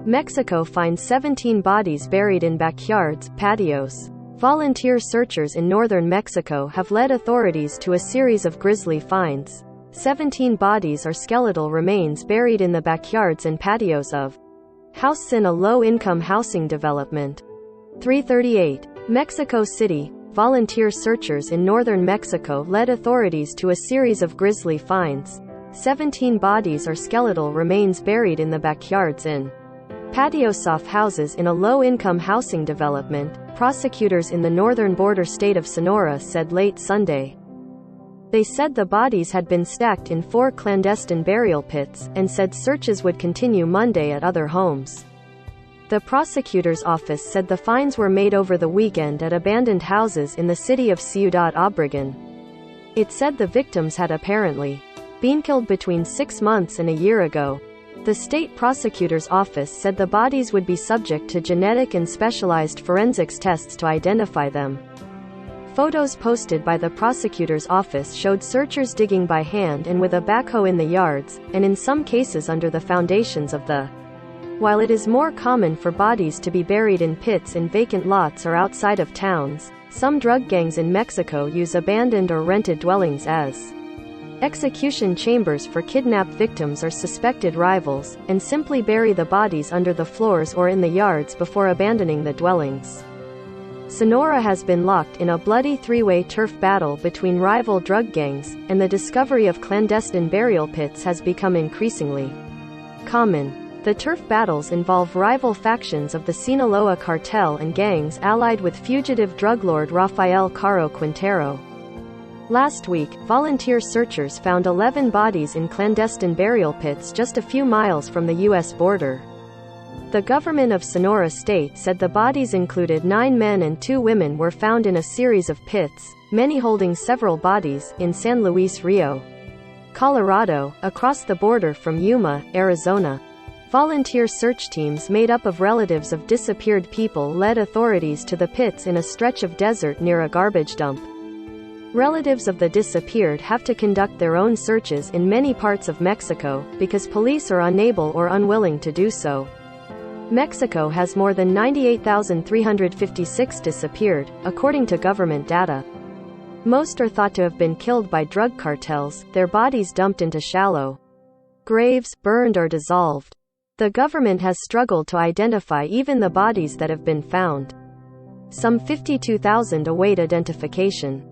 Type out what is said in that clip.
Mexico finds 17 bodies buried in backyards, patios. Volunteer searchers in northern Mexico have led authorities to a series of grisly finds. 17 bodies or skeletal remains buried in the backyards and patios of houses in a low-income housing development. 338. Mexico City. Volunteer searchers in northern Mexico led authorities to a series of grisly finds. 17 bodies or skeletal remains buried in the backyards in patios of houses in a low-income housing development, prosecutors in the northern border state of Sonora said late Sunday. They said the bodies had been stacked in 4 clandestine burial pits, and said searches would continue Monday at other homes. The prosecutor's office said the finds were made over the weekend at abandoned houses in the city of Ciudad Obregón. It said the victims had apparently been killed between 6 months and a year ago. The state prosecutor's office said the bodies would be subject to genetic and specialized forensics tests to identify them. Photos posted by the prosecutor's office showed searchers digging by hand and with a backhoe in the yards, and in some cases under the foundations of the. While it is more common for bodies to be buried in pits in vacant lots or outside of towns, some drug gangs in Mexico use abandoned or rented dwellings as execution chambers for kidnapped victims or suspected rivals, and simply bury the bodies under the floors or in the yards before abandoning the dwellings. Sonora has been locked in a bloody three-way turf battle between rival drug gangs, and the discovery of clandestine burial pits has become increasingly common. The turf battles involve rival factions of the Sinaloa cartel and gangs allied with fugitive drug lord Rafael Caro Quintero. Last week, volunteer searchers found 11 bodies in clandestine burial pits just a few miles from the U.S. border. The government of Sonora State said the bodies included 9 men and 2 women were found in a series of pits, many holding several bodies, in San Luis Rio, Colorado, across the border from Yuma, Arizona. Volunteer search teams made up of relatives of disappeared people led authorities to the pits in a stretch of desert near a garbage dump. Relatives of the disappeared have to conduct their own searches in many parts of Mexico, because police are unable or unwilling to do so. Mexico has more than 98,356 disappeared, according to government data. Most are thought to have been killed by drug cartels, their bodies dumped into shallow graves, burned or dissolved. The government has struggled to identify even the bodies that have been found. Some 52,000 await identification.